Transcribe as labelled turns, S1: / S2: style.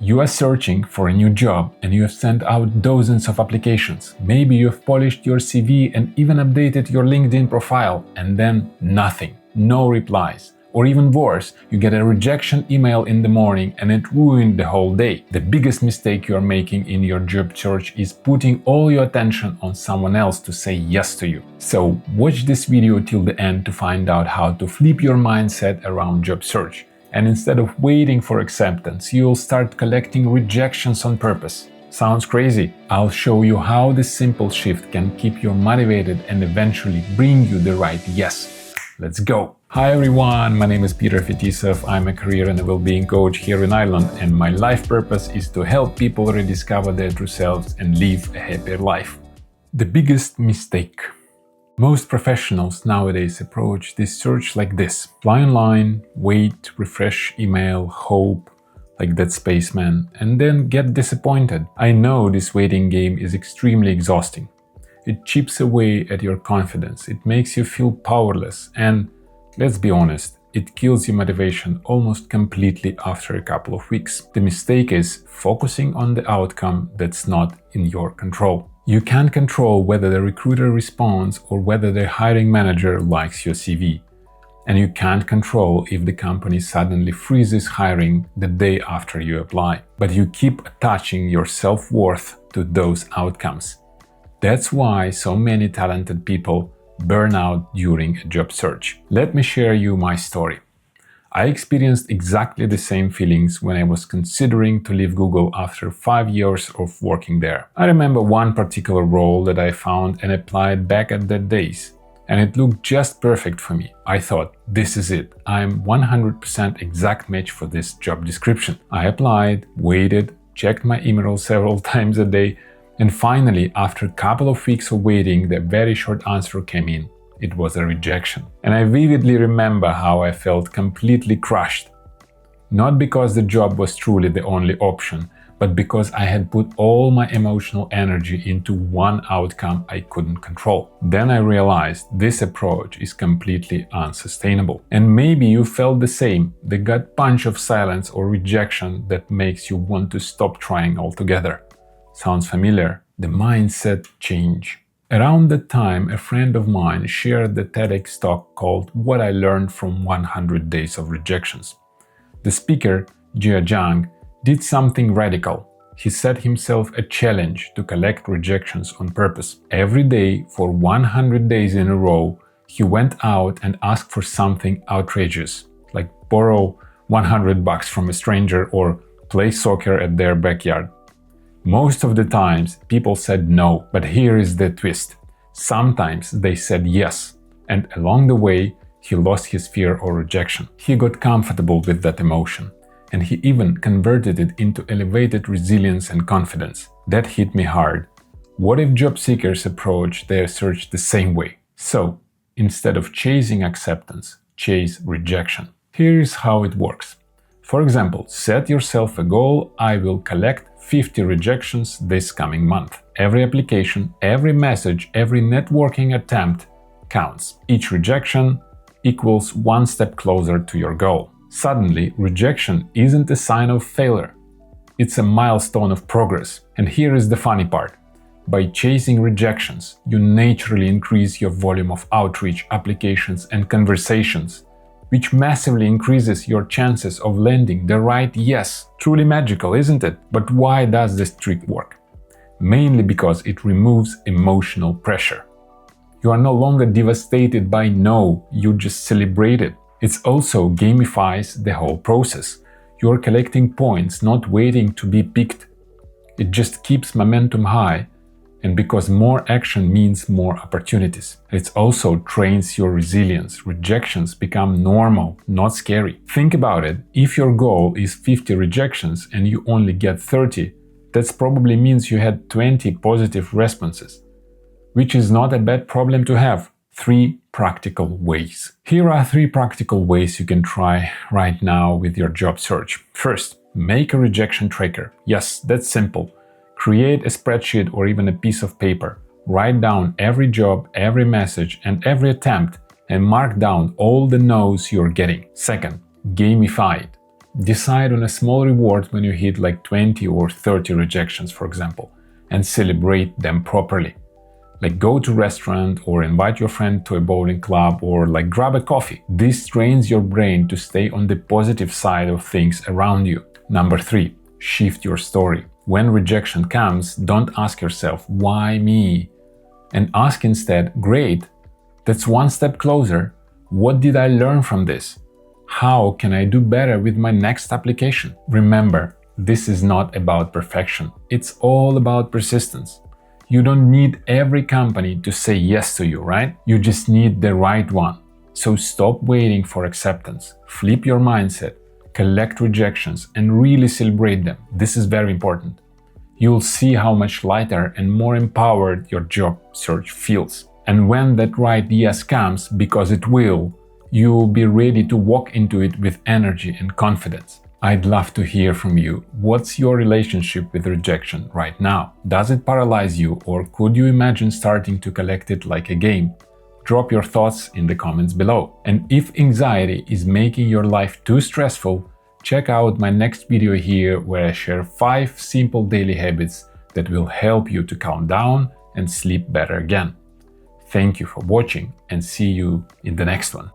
S1: You are searching for a new job and you have sent out dozens of applications. Maybe you have polished your CV and even updated your LinkedIn profile, and then nothing, no replies. Or even worse, you get a rejection email in the morning and it ruined the whole day. The biggest mistake you are making in your job search is putting all your attention on someone else to say yes to you. So watch this video till the end to find out how to flip your mindset around job search. And instead of waiting for acceptance, you'll start collecting rejections on purpose. Sounds crazy? I'll show you how this simple shift can keep you motivated and eventually bring you the right yes. Let's go! Hi everyone, my name is Peter Fetisov. I'm a career and a well-being coach here in Ireland, and my life purpose is to help people rediscover their true selves and live a happier life. The biggest mistake. Most professionals nowadays approach this search like this: apply online, wait, refresh email, hope, like that spaceman, and then get disappointed. I know this waiting game is extremely exhausting. It chips away at your confidence, it makes you feel powerless, and let's be honest, it kills your motivation almost completely after a couple of weeks. The mistake is focusing on the outcome that's not in your control. You can't control whether the recruiter responds or whether the hiring manager likes your CV. And you can't control if the company suddenly freezes hiring the day after you apply. But you keep attaching your self-worth to those outcomes. That's why so many talented people burn out during a job search. Let me share you my story. I experienced exactly the same feelings when I was considering to leave Google after 5 years of working there. I remember one particular role that I found and applied back at that days, and it looked just perfect for me. I thought, this is it. I'm 100% exact match for this job description. I applied, waited, checked my email several times a day, and finally, after a couple of weeks of waiting, the very short answer came in. It was a rejection. And I vividly remember how I felt completely crushed. Not because the job was truly the only option, but because I had put all my emotional energy into one outcome I couldn't control. Then I realized this approach is completely unsustainable. And maybe you felt the same, the gut punch of silence or rejection that makes you want to stop trying altogether. Sounds familiar? The mindset change. Around that time, a friend of mine shared the TEDx talk called What I Learned from 100 Days of Rejections. The speaker, Jia Zhang, did something radical. He set himself a challenge to collect rejections on purpose. Every day for 100 days in a row, he went out and asked for something outrageous, like borrow $100 from a stranger or play soccer at their backyard. Most of the times, people said no, but here is the twist. Sometimes they said yes, and along the way, he lost his fear or rejection. He got comfortable with that emotion, and he even converted it into elevated resilience and confidence. That hit me hard. What if job seekers approach their search the same way? So, instead of chasing acceptance, chase rejection. Here is how it works. For example, set yourself a goal: I will collect 50 rejections this coming month. Every application, every message, every networking attempt counts. Each rejection equals one step closer to your goal. Suddenly, rejection isn't a sign of failure. It's a milestone of progress. And here is the funny part. By chasing rejections, you naturally increase your volume of outreach, applications, and conversations, which massively increases your chances of landing the right yes. Truly magical, isn't it? But why does this trick work? Mainly because it removes emotional pressure. You are no longer devastated by no, you just celebrate it. It also gamifies the whole process. You are collecting points, not waiting to be picked. It just keeps momentum high. And because more action means more opportunities. It also trains your resilience. Rejections become normal, not scary. Think about it. If your goal is 50 rejections and you only get 30, that probably means you had 20 positive responses, which is not a bad problem to have. 3 practical ways. Here are 3 practical ways you can try right now with your job search. First, make a rejection tracker. Yes, that's simple. Create a spreadsheet or even a piece of paper. Write down every job, every message, and every attempt, and mark down all the no's you're getting. Second, gamify it. Decide on a small reward when you hit like 20 or 30 rejections, for example, and celebrate them properly. Like go to a restaurant or invite your friend to a bowling club or like grab a coffee. This trains your brain to stay on the positive side of things around you. Number 3, shift your story. When rejection comes, don't ask yourself, why me? And ask instead, great, that's one step closer. What did I learn from this? How can I do better with my next application? Remember, this is not about perfection. It's all about persistence. You don't need every company to say yes to you, right? You just need the right one. So stop waiting for acceptance. Flip your mindset, collect rejections, and really celebrate them. This is very important. You'll see how much lighter and more empowered your job search feels. And when that right yes comes, because it will, you'll be ready to walk into it with energy and confidence. I'd love to hear from you. What's your relationship with rejection right now? Does it paralyze you, or could you imagine starting to collect it like a game? Drop your thoughts in the comments below. And if anxiety is making your life too stressful, check out my next video here where I share 5 simple daily habits that will help you to calm down and sleep better again. Thank you for watching and see you in the next one.